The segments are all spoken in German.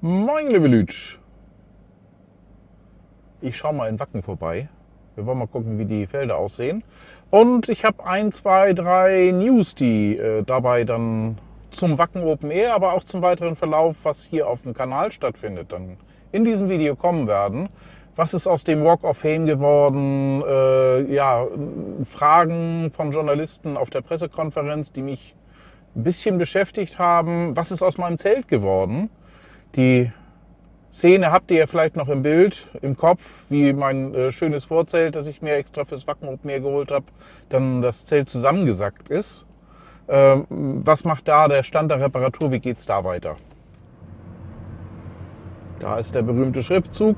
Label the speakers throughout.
Speaker 1: Moin, liebe Lütsch. Ich schaue mal in Wacken vorbei. Wir wollen mal gucken, wie die Felder aussehen. Und ich habe 1, 2, 3 News, die dabei dann zum Wacken Open Air, aber auch zum weiteren Verlauf, was hier auf dem Kanal stattfindet, dann in diesem Video kommen werden. Was ist aus dem Walk of Fame geworden? Ja, Fragen von Journalisten auf der Pressekonferenz, die mich ein bisschen beschäftigt haben. Was ist aus meinem Zelt geworden? Die Szene habt ihr ja vielleicht noch im Bild, im Kopf, wie mein schönes Vorzelt, das ich mir extra fürs Wacken Open Air geholt habe, dann das Zelt zusammengesackt ist. Was macht da der Stand der Reparatur? Wie geht es da weiter? Da ist der berühmte Schriftzug.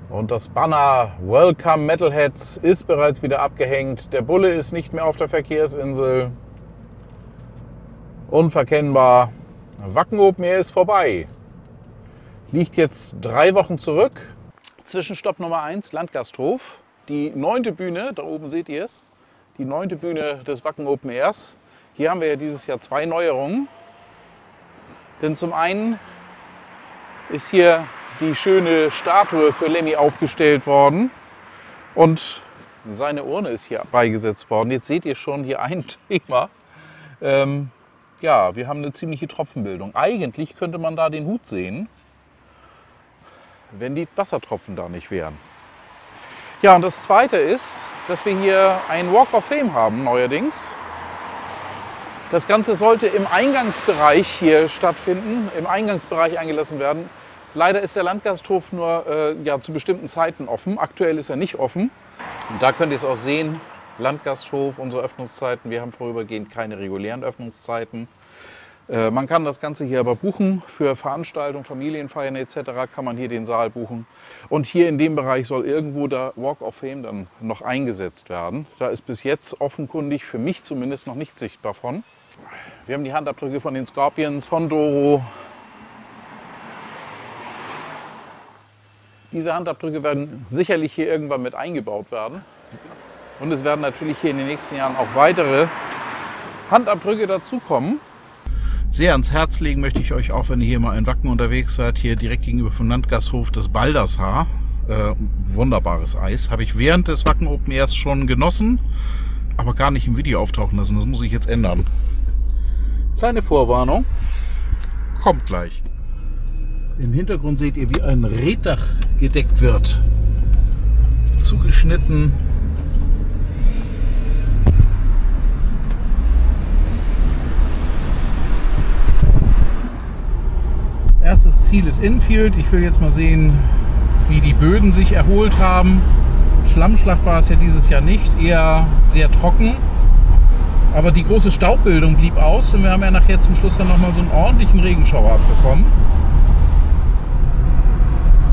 Speaker 1: Und das Banner Welcome Metalheads ist bereits wieder abgehängt. Der Bulle ist nicht mehr auf der Verkehrsinsel. Unverkennbar. Wacken Open Air ist vorbei. Liegt jetzt 3 Wochen zurück. Zwischenstopp Nummer 1, Landgasthof. Die 9. Bühne, da oben seht ihr es. Die 9. Bühne des Wacken Open Airs. Hier haben wir ja dieses Jahr 2 Neuerungen. Denn zum einen ist hier die schöne Statue für Lemmy aufgestellt worden und seine Urne ist hier beigesetzt worden. Jetzt seht ihr schon hier ein Thema. Ja, wir haben eine ziemliche Tropfenbildung. Eigentlich könnte man da den Hut sehen, wenn die Wassertropfen da nicht wären. Ja, und das Zweite ist, dass wir hier einen Walk of Fame haben neuerdings. Das Ganze sollte im Eingangsbereich hier stattfinden, im Eingangsbereich eingelassen werden. Leider ist der Landgasthof nur ja, zu bestimmten Zeiten offen. Aktuell ist er nicht offen. Und da könnt ihr es auch sehen. Landgasthof, unsere Öffnungszeiten. Wir haben vorübergehend keine regulären Öffnungszeiten. Man kann das Ganze hier aber buchen. Für Veranstaltungen, Familienfeiern etc. kann man hier den Saal buchen. Und hier in dem Bereich soll irgendwo der Walk of Fame dann noch eingesetzt werden. Da ist bis jetzt offenkundig, für mich zumindest, noch nicht sichtbar von. Wir haben die Handabdrücke von den Scorpions, von Doro. Diese Handabdrücke werden sicherlich hier irgendwann mit eingebaut werden. Und es werden natürlich hier in den nächsten Jahren auch weitere Handabdrücke dazukommen. Sehr ans Herz legen möchte ich euch auch, wenn ihr hier mal in Wacken unterwegs seid, hier direkt gegenüber vom Landgasthof, das Baldershaar. Wunderbares Eis. Habe ich während des Wacken Open Airs schon genossen, aber gar nicht im Video auftauchen lassen. Das muss ich jetzt ändern. Kleine Vorwarnung. Kommt gleich. Im Hintergrund seht ihr, wie ein Reetdach gedeckt wird. Zugeschnitten. Erstes Ziel ist Infield. Ich will jetzt mal sehen, wie die Böden sich erholt haben. Schlammschlacht war es ja dieses Jahr nicht, eher sehr trocken. Aber die große Staubbildung blieb aus und wir haben ja nachher zum Schluss dann nochmal so einen ordentlichen Regenschauer abbekommen.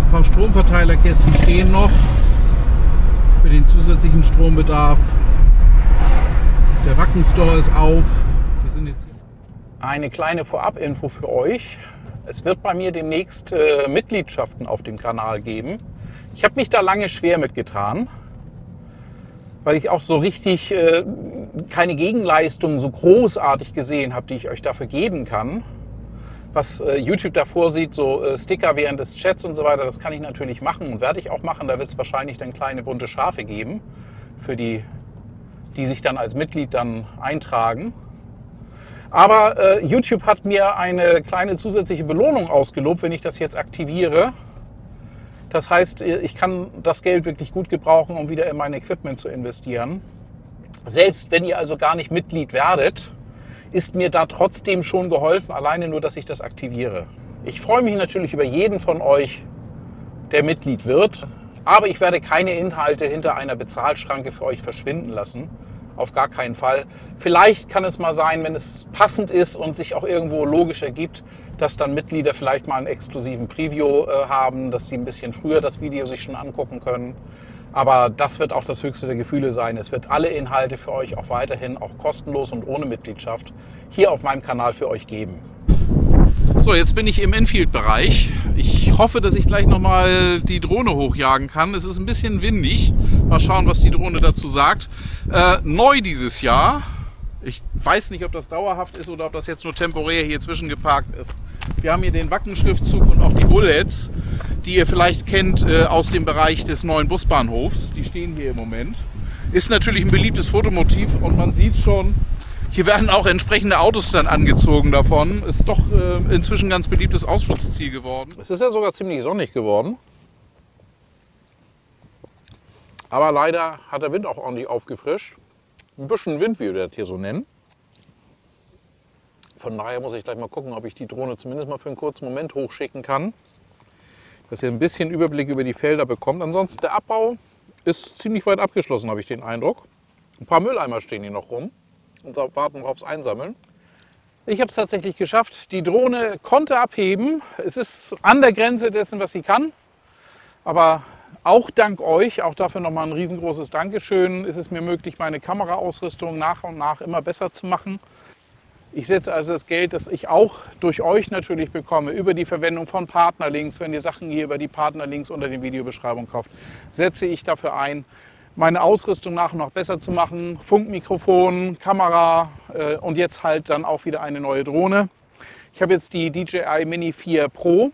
Speaker 1: Ein paar Stromverteilerkästen stehen noch für den zusätzlichen Strombedarf. Der Wacken Store ist auf. Wir sind jetzt hier. Eine kleine Vorab-Info für euch. Es wird bei mir demnächst Mitgliedschaften auf dem Kanal geben. Ich habe mich da lange schwer mitgetan, weil ich auch so richtig keine Gegenleistung so großartig gesehen habe, die ich euch dafür geben kann. Was YouTube da vorsieht, so Sticker während des Chats und so weiter, das kann ich natürlich machen und werde ich auch machen. Da wird es wahrscheinlich dann kleine bunte Schafe geben, für die sich dann als Mitglied dann eintragen. Aber YouTube hat mir eine kleine zusätzliche Belohnung ausgelobt, wenn ich das jetzt aktiviere. Das heißt, ich kann das Geld wirklich gut gebrauchen, um wieder in mein Equipment zu investieren. Selbst wenn ihr also gar nicht Mitglied werdet, ist mir da trotzdem schon geholfen, alleine nur, dass ich das aktiviere. Ich freue mich natürlich über jeden von euch, der Mitglied wird, aber ich werde keine Inhalte hinter einer Bezahlschranke für euch verschwinden lassen. Auf gar keinen Fall. Vielleicht kann es mal sein, wenn es passend ist und sich auch irgendwo logisch ergibt, dass dann Mitglieder vielleicht mal einen exklusiven Preview haben, dass sie ein bisschen früher das Video sich schon angucken können. Aber das wird auch das höchste der Gefühle sein. Es wird alle Inhalte für euch auch weiterhin, auch kostenlos und ohne Mitgliedschaft, hier auf meinem Kanal für euch geben. So, jetzt bin ich im Enfield-Bereich. Ich hoffe, dass ich gleich nochmal die Drohne hochjagen kann. Es ist ein bisschen windig. Mal schauen, was die Drohne dazu sagt. Neu dieses Jahr. Ich weiß nicht, ob das dauerhaft ist oder ob das jetzt nur temporär hier zwischengeparkt ist. Wir haben hier den Wacken-Schriftzug und auch die Bullets, die ihr vielleicht kennt aus dem Bereich des neuen Busbahnhofs. Die stehen hier im Moment. Ist natürlich ein beliebtes Fotomotiv und man sieht schon, hier werden auch entsprechende Autos dann angezogen davon. Ist doch inzwischen ein ganz beliebtes Ausflugsziel geworden. Es ist ja sogar ziemlich sonnig geworden. Aber leider hat der Wind auch ordentlich aufgefrischt. Ein bisschen Wind, wie wir das hier so nennen. Von daher muss ich gleich mal gucken, ob ich die Drohne zumindest mal für einen kurzen Moment hochschicken kann. Dass ihr ein bisschen Überblick über die Felder bekommt. Ansonsten der Abbau ist ziemlich weit abgeschlossen, habe ich den Eindruck. Ein paar Mülleimer stehen hier noch rum und warten aufs Einsammeln. Ich habe es tatsächlich geschafft. Die Drohne konnte abheben. Es ist an der Grenze dessen, was sie kann. Aber auch dank euch, auch dafür nochmal ein riesengroßes Dankeschön, ist es mir möglich, meine Kameraausrüstung nach und nach immer besser zu machen. Ich setze also das Geld, das ich auch durch euch natürlich bekomme, über die Verwendung von Partnerlinks, wenn ihr Sachen hier über die Partnerlinks unter den Videobeschreibungen kauft, setze ich dafür ein, meine Ausrüstung nach und nach besser zu machen. Funkmikrofon, Kamera und jetzt halt dann auch wieder eine neue Drohne. Ich habe jetzt die DJI Mini 4 Pro.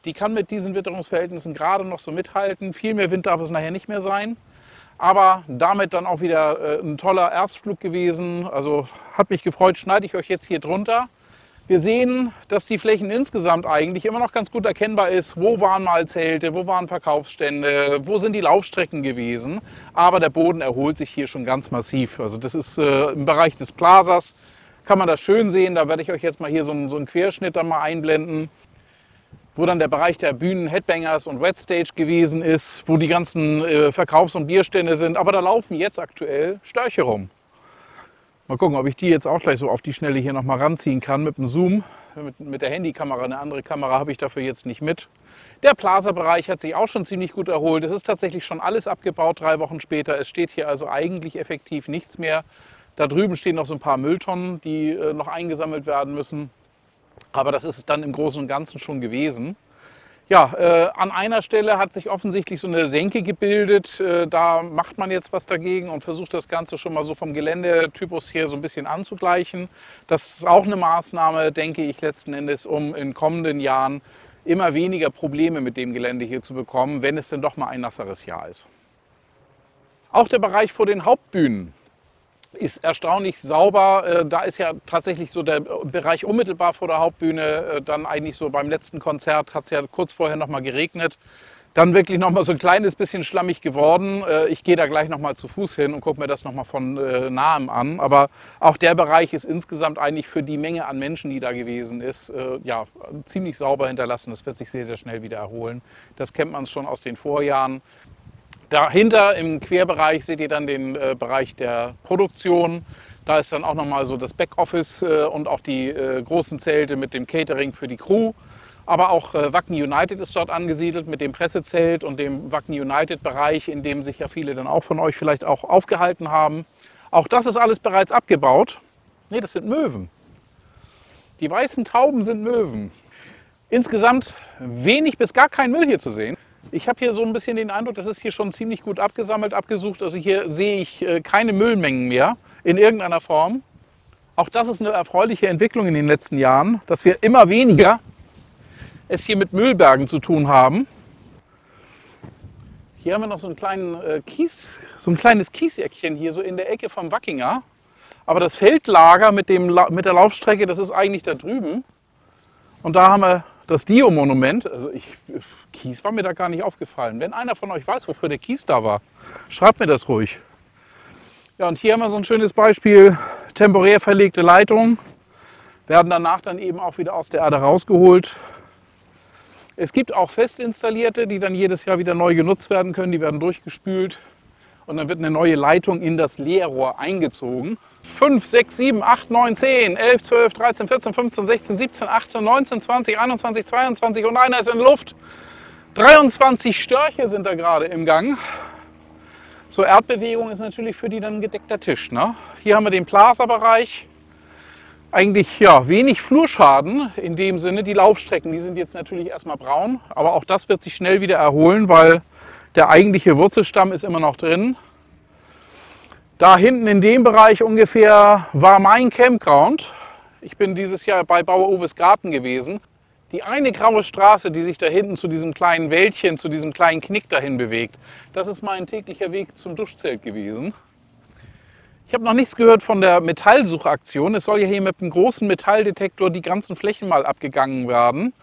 Speaker 1: Die kann mit diesen Witterungsverhältnissen gerade noch so mithalten. Viel mehr Wind darf es nachher nicht mehr sein. Aber damit dann auch wieder ein toller Erstflug gewesen. Also hat mich gefreut, schneide ich euch jetzt hier drunter. Wir sehen, dass die Flächen insgesamt eigentlich immer noch ganz gut erkennbar ist. Wo waren mal Zelte, wo waren Verkaufsstände, wo sind die Laufstrecken gewesen. Aber der Boden erholt sich hier schon ganz massiv. Also das ist im Bereich des Plazas, kann man das schön sehen. Da werde ich euch jetzt mal hier so einen Querschnitt dann mal einblenden, wo dann der Bereich der Bühnen, Headbangers und Wet Stage gewesen ist, wo die ganzen Verkaufs- und Bierstände sind. Aber da laufen jetzt aktuell Störche rum. Mal gucken, ob ich die jetzt auch gleich so auf die Schnelle hier noch mal ranziehen kann mit dem Zoom. Mit der Handykamera, eine andere Kamera habe ich dafür jetzt nicht mit. Der Plaza-Bereich hat sich auch schon ziemlich gut erholt. Es ist tatsächlich schon alles abgebaut, 3 Wochen später. Es steht hier also eigentlich effektiv nichts mehr. Da drüben stehen noch so ein paar Mülltonnen, die noch eingesammelt werden müssen. Aber das ist dann im Großen und Ganzen schon gewesen. Ja, an einer Stelle hat sich offensichtlich so eine Senke gebildet. Da macht man jetzt was dagegen und versucht das Ganze schon mal so vom Geländetypus her so ein bisschen anzugleichen. Das ist auch eine Maßnahme, denke ich, letzten Endes, um in kommenden Jahren immer weniger Probleme mit dem Gelände hier zu bekommen, wenn es denn doch mal ein nasseres Jahr ist. Auch der Bereich vor den Hauptbühnen ist erstaunlich sauber. Da ist ja tatsächlich so der Bereich unmittelbar vor der Hauptbühne, dann eigentlich so beim letzten Konzert hat es ja kurz vorher noch mal geregnet. Dann wirklich noch mal so ein kleines bisschen schlammig geworden. Ich gehe da gleich noch mal zu Fuß hin und gucke mir das noch mal von nahem an. Aber auch der Bereich ist insgesamt eigentlich für die Menge an Menschen, die da gewesen ist, ja, ziemlich sauber hinterlassen. Das wird sich sehr, sehr schnell wieder erholen. Das kennt man schon aus den Vorjahren. Dahinter im Querbereich seht ihr dann den Bereich der Produktion. Da ist dann auch nochmal so das Backoffice und auch die großen Zelte mit dem Catering für die Crew. Aber auch Wacken United ist dort angesiedelt mit dem Pressezelt und dem Wacken United Bereich, in dem sich ja viele dann auch von euch vielleicht auch aufgehalten haben. Auch das ist alles bereits abgebaut. Ne, das sind Möwen. Die weißen Tauben sind Möwen. Insgesamt wenig bis gar kein Müll hier zu sehen. Ich habe hier so ein bisschen den Eindruck, das ist hier schon ziemlich gut abgesammelt, abgesucht. Also hier sehe ich keine Müllmengen mehr in irgendeiner Form. Auch das ist eine erfreuliche Entwicklung in den letzten Jahren, dass wir immer weniger es hier mit Müllbergen zu tun haben. Hier haben wir noch so einen kleinen so ein kleines Kieseckchen hier so in der Ecke vom Wackinger. Aber das Feldlager mit der Laufstrecke, das ist eigentlich da drüben. Und da haben wir das Dio-Monument. Also Kies war mir da gar nicht aufgefallen. Wenn einer von euch weiß, wofür der Kies da war, schreibt mir das ruhig. Ja, und hier haben wir so ein schönes Beispiel. Temporär verlegte Leitungen werden danach dann eben auch wieder aus der Erde rausgeholt. Es gibt auch fest installierte, die dann jedes Jahr wieder neu genutzt werden können. Die werden durchgespült und dann wird eine neue Leitung in das Leerrohr eingezogen. 5, 6, 7, 8, 9, 10, 11, 12, 13, 14, 15, 16, 17, 18, 19, 20, 21, 22 und einer ist in Luft. 23 Störche sind da gerade im Gang. So, Erdbewegung ist natürlich für die dann ein gedeckter Tisch, ne? Hier haben wir den Plaserbereich. Eigentlich ja, wenig Flurschaden in dem Sinne. Die Laufstrecken, die sind jetzt natürlich erstmal braun, aber auch das wird sich schnell wieder erholen, weil der eigentliche Wurzelstamm ist immer noch drin. Da hinten in dem Bereich ungefähr war mein Campground. Ich bin dieses Jahr bei Bauer Uwes Garten gewesen. Die eine graue Straße, die sich da hinten zu diesem kleinen Wäldchen, zu diesem kleinen Knick dahin bewegt, das ist mein täglicher Weg zum Duschzelt gewesen. Ich habe noch nichts gehört von der Metallsuchaktion. Es soll ja hier mit einem großen Metalldetektor die ganzen Flächen mal abgegangen werden,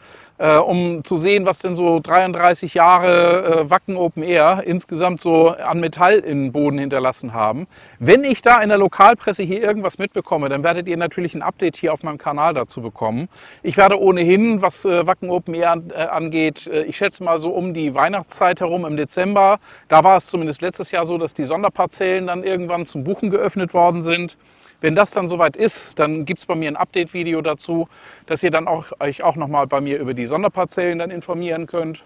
Speaker 1: um zu sehen, was denn so 33 Jahre Wacken Open Air insgesamt so an Metall in den Boden hinterlassen haben. Wenn ich da in der Lokalpresse hier irgendwas mitbekomme, dann werdet ihr natürlich ein Update hier auf meinem Kanal dazu bekommen. Ich werde ohnehin, was Wacken Open Air angeht, ich schätze mal so um die Weihnachtszeit herum im Dezember, da war es zumindest letztes Jahr so, dass die Sonderparzellen dann irgendwann zum Buchen geöffnet worden sind. Wenn das dann soweit ist, dann gibt es bei mir ein Update-Video dazu, dass ihr dann euch auch nochmal bei mir über die Sonderparzellen dann informieren könnt.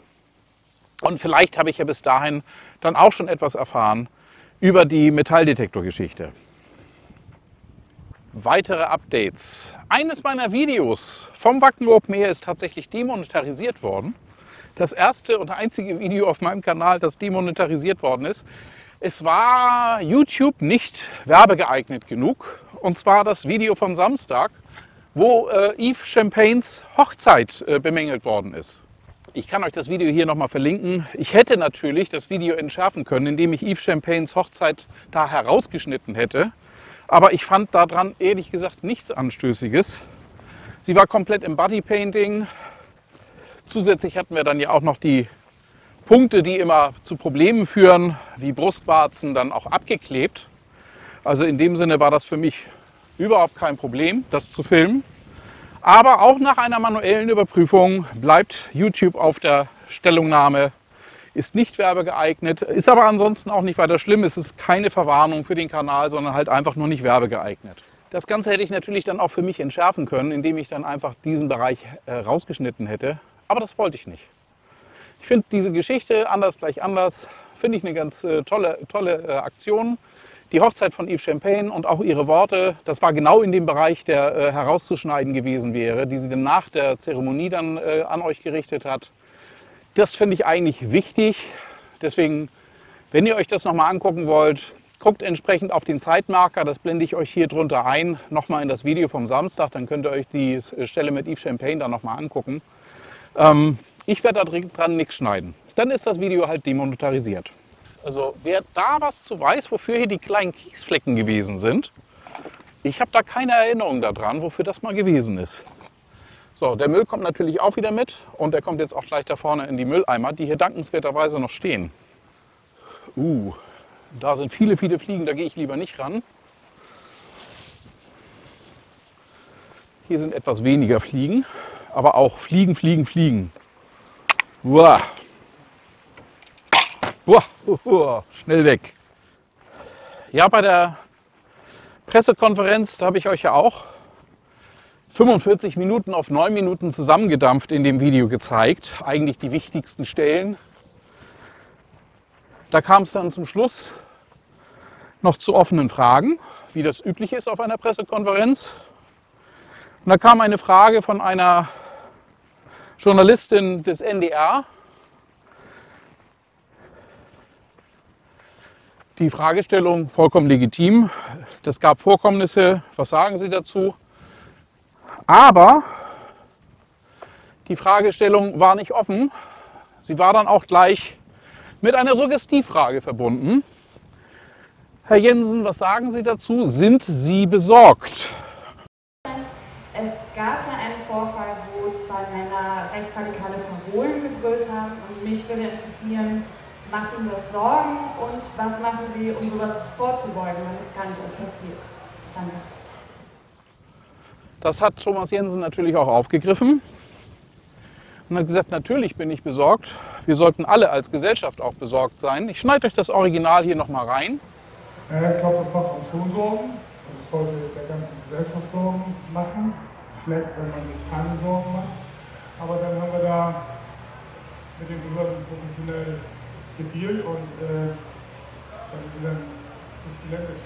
Speaker 1: Und vielleicht habe ich ja bis dahin dann auch schon etwas erfahren über die Metalldetektor-Geschichte. Weitere Updates. Eines meiner Videos vom Wacken Open Air ist tatsächlich demonetarisiert worden. Das erste und einzige Video auf meinem Kanal, das demonetarisiert worden ist. Es war YouTube nicht werbegeeignet genug. Und zwar das Video von Samstag, wo Yves Champagnes Hochzeit bemängelt worden ist. Ich kann euch das Video hier nochmal verlinken. Ich hätte natürlich das Video entschärfen können, indem ich Yves Champagnes Hochzeit da herausgeschnitten hätte. Aber ich fand daran ehrlich gesagt nichts Anstößiges. Sie war komplett im Bodypainting. Zusätzlich hatten wir dann ja auch noch die Punkte, die immer zu Problemen führen, wie Brustwarzen, dann auch abgeklebt. Also in dem Sinne war das für mich überhaupt kein Problem, das zu filmen. Aber auch nach einer manuellen Überprüfung bleibt YouTube auf der Stellungnahme, ist nicht werbegeeignet, ist aber ansonsten auch nicht weiter schlimm. Es ist keine Verwarnung für den Kanal, sondern halt einfach nur nicht werbegeeignet. Das Ganze hätte ich natürlich dann auch für mich entschärfen können, indem ich dann einfach diesen Bereich rausgeschnitten hätte. Aber das wollte ich nicht. Ich finde diese Geschichte, anders gleich anders, finde ich eine ganz tolle Aktion. Die Hochzeit von Yves Champagne und auch ihre Worte, das war genau in dem Bereich, der herauszuschneiden gewesen wäre, die sie dann nach der Zeremonie dann an euch gerichtet hat. Das finde ich eigentlich wichtig. Deswegen, wenn ihr euch das nochmal angucken wollt, guckt entsprechend auf den Zeitmarker, das blende ich euch hier drunter ein, nochmal in das Video vom Samstag, dann könnt ihr euch die Stelle mit Yves Champagne dann nochmal angucken. Ich werde da dran nichts schneiden. Dann ist das Video halt demonetarisiert. Also wer da was zu weiß, wofür hier die kleinen Kiesflecken gewesen sind, ich habe da keine Erinnerung daran, wofür das mal gewesen ist. So, der Müll kommt natürlich auch wieder mit und der kommt jetzt auch gleich da vorne in die Mülleimer, die hier dankenswerterweise noch stehen. Da sind viele Fliegen, da gehe ich lieber nicht ran. Hier sind etwas weniger Fliegen, aber auch Fliegen. Uah. Schnell weg. Ja, bei der Pressekonferenz, da habe ich euch ja auch 45 Minuten auf 9 Minuten zusammengedampft in dem Video gezeigt. Eigentlich die wichtigsten Stellen. Da kam es dann zum Schluss noch zu offenen Fragen, wie das üblich ist auf einer Pressekonferenz. Und da kam eine Frage von einer Journalistin des NDR. Die Fragestellung vollkommen legitim. Es gab Vorkommnisse, was sagen Sie dazu? Aber die Fragestellung war nicht offen. Sie war dann auch gleich mit einer Suggestivfrage verbunden. Herr Jensen, was sagen Sie dazu? Sind Sie besorgt?
Speaker 2: Es gab ja einen Vorfall, wo 2 Männer rechtsradikale Parolen gebrüllt haben. Und mich würde interessieren, macht Ihnen das Sorgen und was machen Sie, um sowas vorzubeugen, wenn es gar nicht erst passiert? Danke.
Speaker 1: Das hat Thomas Jensen natürlich auch aufgegriffen und hat gesagt, natürlich bin ich besorgt. Wir sollten alle als Gesellschaft auch besorgt sein. Ich schneide euch das Original hier nochmal rein.
Speaker 3: Ich glaube, das macht uns schon Sorgen. Das sollte der ganzen Gesellschaft Sorgen machen. Schlecht, wenn man sich keine Sorgen macht. Aber dann haben wir da mit den Behörden professionell gedealt und dann ist dann nicht gelenkt.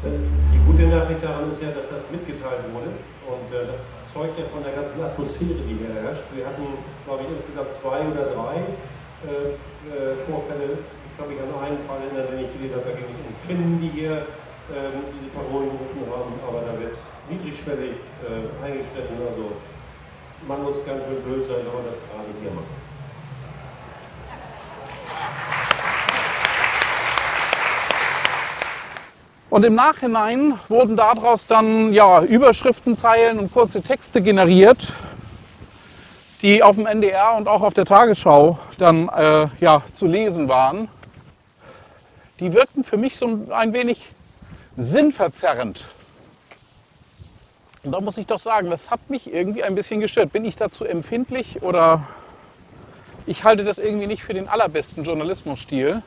Speaker 4: Die gute Nachricht daran ist ja, dass das mitgeteilt wurde und das zeugt ja von der ganzen Atmosphäre, die hier herrscht. Wir hatten, glaube ich, insgesamt 2 oder 3 Vorfälle. Ich kann mich an einen Fall erinnern, den ich gelesen habe, da ging es um Finnen, die hier diese Parolen gerufen haben, aber da wird niedrigschwellig eingestellt. Also man muss ganz schön blöd sein, wenn man das gerade hier macht.
Speaker 1: Und im Nachhinein wurden daraus dann ja, Überschriftenzeilen und kurze Texte generiert, die auf dem NDR und auch auf der Tagesschau dann ja, zu lesen waren. Die wirkten für mich so ein wenig sinnverzerrend. Und da muss ich doch sagen, das hat mich irgendwie ein bisschen gestört. Bin ich dazu empfindlich oder ich halte das irgendwie nicht für den allerbesten Journalismusstil,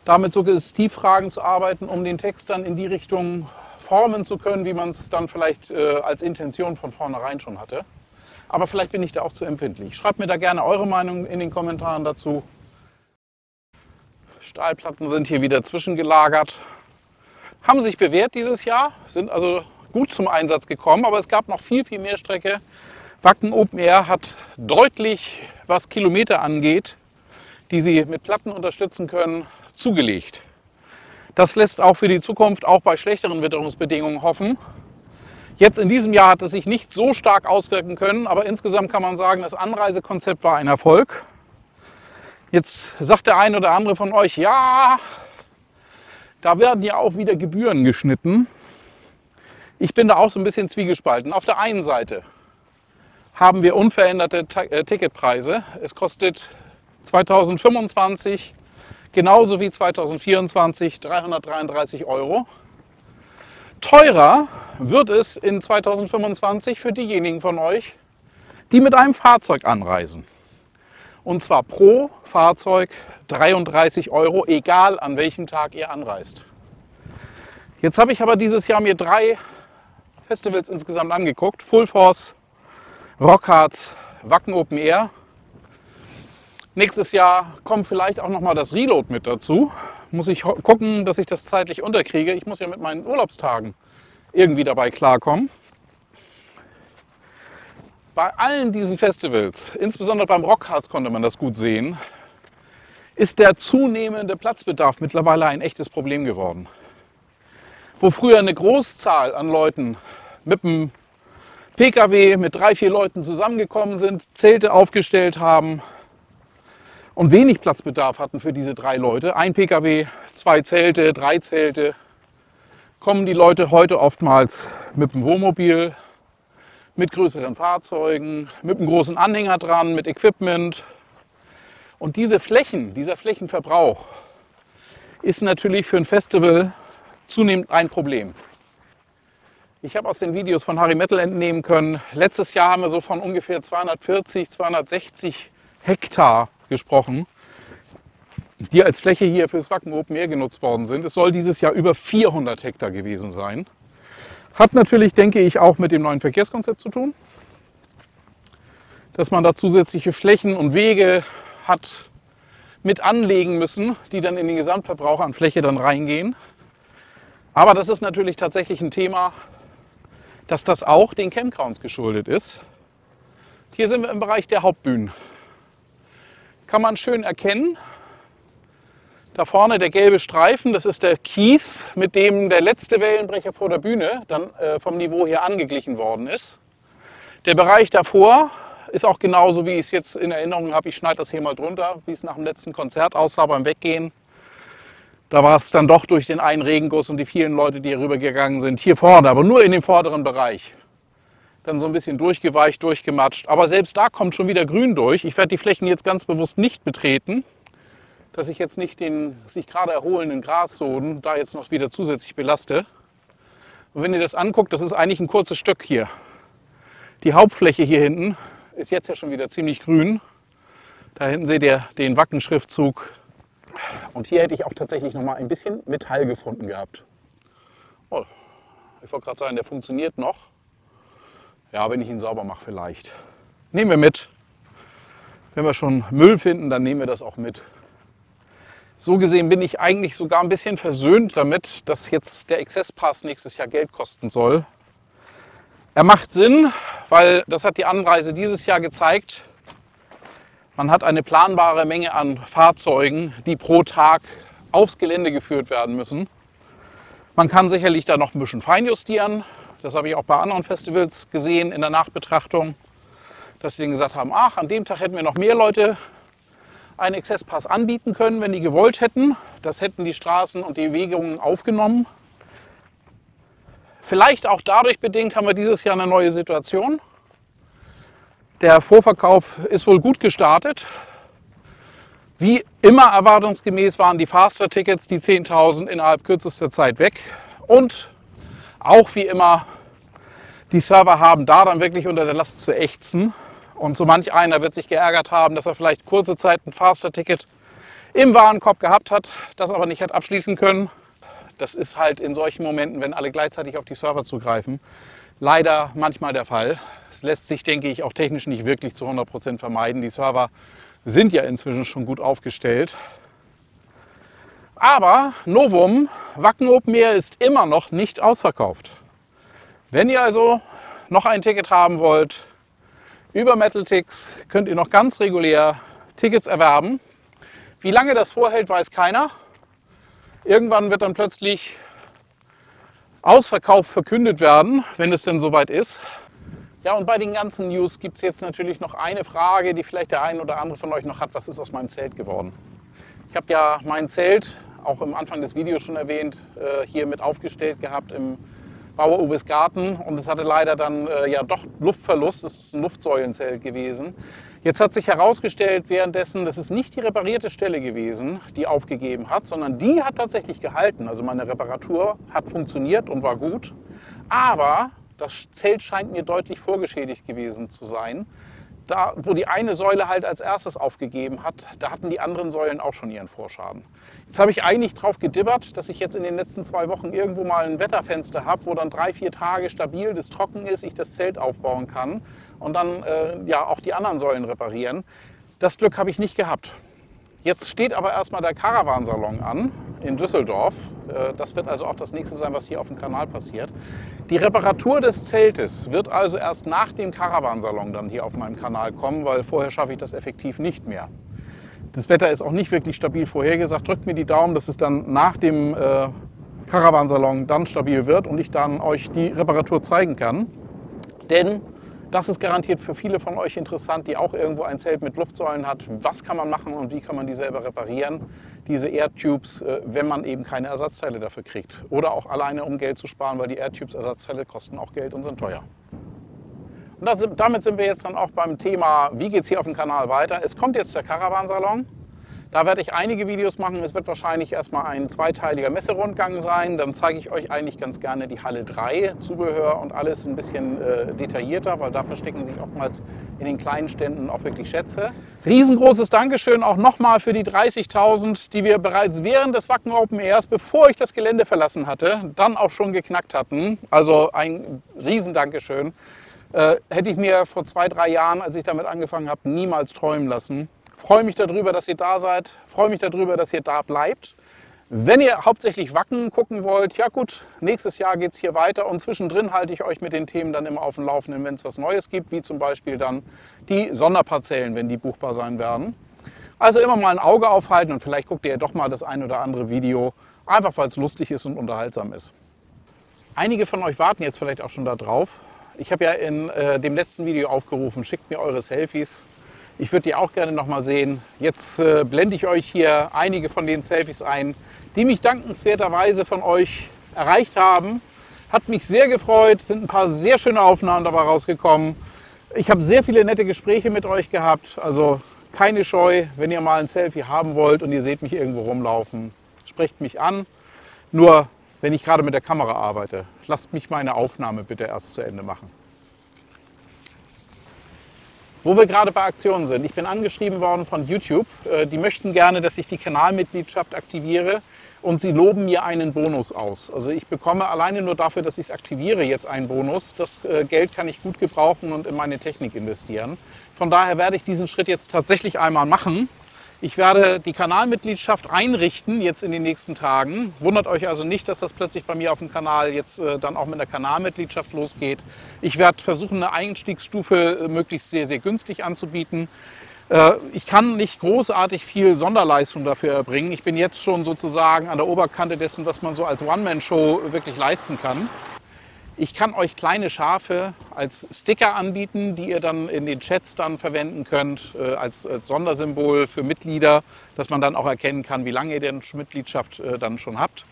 Speaker 1: damit Suggestivfragen zu arbeiten, um den Text dann in die Richtung formen zu können, wie man es dann vielleicht als Intention von vornherein schon hatte. Aber vielleicht bin ich da auch zu empfindlich. Schreibt mir da gerne eure Meinung in den Kommentaren dazu. Stahlplatten sind hier wieder zwischengelagert. Haben sich bewährt dieses Jahr, sind also gut zum Einsatz gekommen, aber es gab noch viel, viel mehr Strecke. Wacken Open Air hat deutlich, was Kilometer angeht, die sie mit Platten unterstützen können, zugelegt. Das lässt auch für die Zukunft, auch bei schlechteren Witterungsbedingungen, hoffen. Jetzt in diesem Jahr hat es sich nicht so stark auswirken können, aber insgesamt kann man sagen, das Anreisekonzept war ein Erfolg. Jetzt sagt der eine oder andere von euch, ja, da werden ja auch wieder Gebühren geschnitten. Ich bin da auch so ein bisschen zwiegespalten. Auf der einen Seite haben wir unveränderte Ticketpreise. Es kostet 2025 genauso wie 2024 333 €. Teurer wird es in 2025 für diejenigen von euch, die mit einem Fahrzeug anreisen. Und zwar pro Fahrzeug 33 €, egal an welchem Tag ihr anreist. Jetzt habe ich aber dieses Jahr mir 3 Festivals insgesamt angeguckt. Full Force, Rockharz, Wacken Open Air. Nächstes Jahr kommt vielleicht auch noch mal das Reload mit dazu. Muss ich gucken, dass ich das zeitlich unterkriege. Ich muss ja mit meinen Urlaubstagen irgendwie dabei klarkommen. Bei allen diesen Festivals, insbesondere beim Rockharz konnte man das gut sehen, ist der zunehmende Platzbedarf mittlerweile ein echtes Problem geworden. Wo früher eine Großzahl an Leuten mit einem PKW mit 3, 4 Leuten zusammengekommen sind, Zelte aufgestellt haben und wenig Platzbedarf hatten für diese 3 Leute, ein PKW, 2 Zelte, 3 Zelte, kommen die Leute heute oftmals mit dem Wohnmobil, mit größeren Fahrzeugen, mit einem großen Anhänger dran, mit Equipment. Und diese Flächen, dieser Flächenverbrauch ist natürlich für ein Festival zunehmend ein Problem. Ich habe aus den Videos von Harry Metal entnehmen können, letztes Jahr haben wir so von ungefähr 240, 260 Hektar gesprochen, die als Fläche hier fürs Wacken Open Air genutzt worden sind. Es soll dieses Jahr über 400 Hektar gewesen sein. Hat natürlich, denke ich, auch mit dem neuen Verkehrskonzept zu tun, dass man da zusätzliche Flächen und Wege hat mit anlegen müssen, die dann in den Gesamtverbrauch an Fläche dann reingehen. Aber das ist natürlich tatsächlich ein Thema, dass das auch den Campgrounds geschuldet ist. Hier sind wir im Bereich der Hauptbühnen. Kann man schön erkennen. Da vorne der gelbe Streifen, das ist der Kies, mit dem der letzte Wellenbrecher vor der Bühne dann vom Niveau hier angeglichen worden ist. Der Bereich davor ist auch genauso, wie ich es jetzt in Erinnerung habe. Ich schneide das hier mal drunter, wie es nach dem letzten Konzert aussah beim Weggehen. Da war es dann doch durch den einen Regenguss und die vielen Leute, die hier rübergegangen sind, hier vorne, aber nur in dem vorderen Bereich. Dann so ein bisschen durchgeweicht, durchgematscht. Aber selbst da kommt schon wieder Grün durch. Ich werde die Flächen jetzt ganz bewusst nicht betreten, dass ich jetzt nicht den sich gerade erholenden Grassoden da jetzt noch wieder zusätzlich belaste. Und wenn ihr das anguckt, das ist eigentlich ein kurzes Stück hier. Die Hauptfläche hier hinten ist jetzt ja schon wieder ziemlich grün. Da hinten seht ihr den Wacken-Schriftzug. Und hier hätte ich auch tatsächlich noch mal ein bisschen Metall gefunden gehabt. Oh, ich wollte gerade sagen, der funktioniert noch. Ja, wenn ich ihn sauber mache vielleicht. Nehmen wir mit. Wenn wir schon Müll finden, dann nehmen wir das auch mit. So gesehen bin ich eigentlich sogar ein bisschen versöhnt damit, dass jetzt der Access Pass nächstes Jahr Geld kosten soll. Er macht Sinn, weil das hat die Anreise dieses Jahr gezeigt. Man hat eine planbare Menge an Fahrzeugen, die pro Tag aufs Gelände geführt werden müssen. Man kann sicherlich da noch ein bisschen feinjustieren. Das habe ich auch bei anderen Festivals gesehen in der Nachbetrachtung, dass sie gesagt haben, ach, an dem Tag hätten wir noch mehr Leute einen Access Pass anbieten können, wenn die gewollt hätten. Das hätten die Straßen und die Wegungen aufgenommen. Vielleicht auch dadurch bedingt haben wir dieses Jahr eine neue Situation. Der Vorverkauf ist wohl gut gestartet. Wie immer erwartungsgemäß waren die Faster-Tickets, die 10.000, innerhalb kürzester Zeit weg. Und auch wie immer, die Server haben da dann wirklich unter der Last zu ächzen. Und so manch einer wird sich geärgert haben, dass er vielleicht kurze Zeit ein Faster-Ticket im Warenkorb gehabt hat, das aber nicht hat abschließen können. Das ist halt in solchen Momenten, wenn alle gleichzeitig auf die Server zugreifen, leider manchmal der Fall. Es lässt sich, denke ich, auch technisch nicht wirklich zu 100% vermeiden. Die Server sind ja inzwischen schon gut aufgestellt. Aber Novum, Wacken Open Air ist immer noch nicht ausverkauft. Wenn ihr also noch ein Ticket haben wollt, über Metal-Tix könnt ihr noch ganz regulär Tickets erwerben. Wie lange das vorhält, weiß keiner. Irgendwann wird dann plötzlich Ausverkauf verkündet werden, wenn es denn soweit ist. Ja, und bei den ganzen News gibt es jetzt natürlich noch eine Frage, die vielleicht der ein oder andere von euch noch hat. Was ist aus meinem Zelt geworden? Ich habe ja mein Zelt, auch am Anfang des Videos schon erwähnt, hier mit aufgestellt gehabt im Bauer-Uwes Garten, und es hatte leider dann ja doch Luftverlust. Es ist ein Luftsäulenzelt gewesen. Jetzt hat sich herausgestellt währenddessen, das ist nicht die reparierte Stelle gewesen, die aufgegeben hat, sondern die hat tatsächlich gehalten. Also meine Reparatur hat funktioniert und war gut, aber das Zelt scheint mir deutlich vorgeschädigt gewesen zu sein. Da, wo die eine Säule halt als erstes aufgegeben hat, da hatten die anderen Säulen auch schon ihren Vorschaden. Jetzt habe ich eigentlich drauf gedibbert, dass ich jetzt in den letzten 2 Wochen irgendwo mal ein Wetterfenster habe, wo dann 3-4 Tage stabil das trocken ist, ich das Zelt aufbauen kann und dann ja auch die anderen Säulen reparieren. Das Glück habe ich nicht gehabt. Jetzt steht aber erstmal der Caravansalon an in Düsseldorf. Das wird also auch das nächste sein, was hier auf dem Kanal passiert. Die Reparatur des Zeltes wird also erst nach dem Caravansalon dann hier auf meinem Kanal kommen, weil vorher schaffe ich das effektiv nicht mehr. Das Wetter ist auch nicht wirklich stabil vorhergesagt. Drückt mir die Daumen, dass es dann nach dem Caravansalon dann stabil wird und ich dann euch die Reparatur zeigen kann. Denn das ist garantiert für viele von euch interessant, die auch irgendwo ein Zelt mit Luftsäulen hat. Was kann man machen und wie kann man die selber reparieren? Diese Airtubes, wenn man eben keine Ersatzteile dafür kriegt. Oder auch alleine, um Geld zu sparen, weil die Airtubes-Ersatzteile kosten auch Geld und sind teuer. Und damit sind wir jetzt dann auch beim Thema, wie geht es hier auf dem Kanal weiter. Es kommt jetzt der Caravansalon. Da werde ich einige Videos machen. Es wird wahrscheinlich erstmal ein zweiteiliger Messerundgang sein. Dann zeige ich euch eigentlich ganz gerne die Halle 3, Zubehör und alles ein bisschen detaillierter, weil da verstecken sich oftmals in den kleinen Ständen auch wirklich Schätze. Riesengroßes Dankeschön auch nochmal für die 30.000, die wir bereits während des Wacken Open Airs, bevor ich das Gelände verlassen hatte, dann auch schon geknackt hatten. Also ein Riesendankeschön. Hätte ich mir vor 2-3 Jahren, als ich damit angefangen habe, niemals träumen lassen. Freue mich darüber, dass ihr da seid. Freue mich darüber, dass ihr da bleibt. Wenn ihr hauptsächlich Wacken gucken wollt, ja gut, nächstes Jahr geht es hier weiter und zwischendrin halte ich euch mit den Themen dann immer auf dem Laufenden, wenn es was Neues gibt, wie zum Beispiel dann die Sonderparzellen, wenn die buchbar sein werden. Also immer mal ein Auge aufhalten und vielleicht guckt ihr doch mal das ein oder andere Video, einfach weil es lustig ist und unterhaltsam ist. Einige von euch warten jetzt vielleicht auch schon da drauf. Ich habe ja in dem letzten Video aufgerufen, schickt mir eure Selfies. Ich würde die auch gerne noch mal sehen. Jetzt blende ich euch hier einige von den Selfies ein, die mich dankenswerterweise von euch erreicht haben. Hat mich sehr gefreut, sind ein paar sehr schöne Aufnahmen dabei rausgekommen. Ich habe sehr viele nette Gespräche mit euch gehabt, also keine Scheu, wenn ihr mal ein Selfie haben wollt und ihr seht mich irgendwo rumlaufen, sprecht mich an. Nur wenn ich gerade mit der Kamera arbeite, lasst mich meine Aufnahme bitte erst zu Ende machen. Wo wir gerade bei Aktionen sind. Ich bin angeschrieben worden von YouTube. Die möchten gerne, dass ich die Kanalmitgliedschaft aktiviere und sie loben mir einen Bonus aus. Also ich bekomme alleine nur dafür, dass ich es aktiviere, jetzt einen Bonus. Das Geld kann ich gut gebrauchen und in meine Technik investieren. Von daher werde ich diesen Schritt jetzt tatsächlich einmal machen. Ich werde die Kanalmitgliedschaft einrichten jetzt in den nächsten Tagen. Wundert euch also nicht, dass das plötzlich bei mir auf dem Kanal jetzt dann auch mit der Kanalmitgliedschaft losgeht. Ich werde versuchen, eine Einstiegsstufe möglichst sehr, sehr günstig anzubieten. Ich kann nicht großartig viel Sonderleistung dafür erbringen. Ich bin jetzt schon sozusagen an der Oberkante dessen, was man so als One-Man-Show wirklich leisten kann. Ich kann euch kleine Schafe als Sticker anbieten, die ihr dann in den Chats dann verwenden könnt, als Sondersymbol für Mitglieder, dass man dann auch erkennen kann, wie lange ihr denn Mitgliedschaft dann schon habt.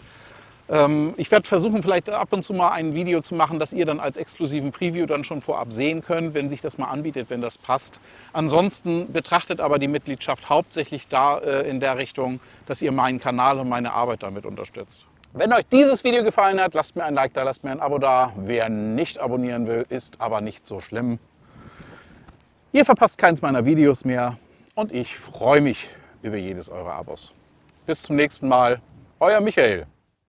Speaker 1: Ich werde versuchen, vielleicht ab und zu mal ein Video zu machen, dass ihr dann als exklusiven Preview dann schon vorab sehen könnt, wenn sich das mal anbietet, wenn das passt. Ansonsten betrachtet aber die Mitgliedschaft hauptsächlich da in der Richtung, dass ihr meinen Kanal und meine Arbeit damit unterstützt. Wenn euch dieses Video gefallen hat, lasst mir ein Like da, lasst mir ein Abo da. Wer nicht abonnieren will, ist aber nicht so schlimm. Ihr verpasst keins meiner Videos mehr und ich freue mich über jedes eurer Abos. Bis zum nächsten Mal, euer Michael.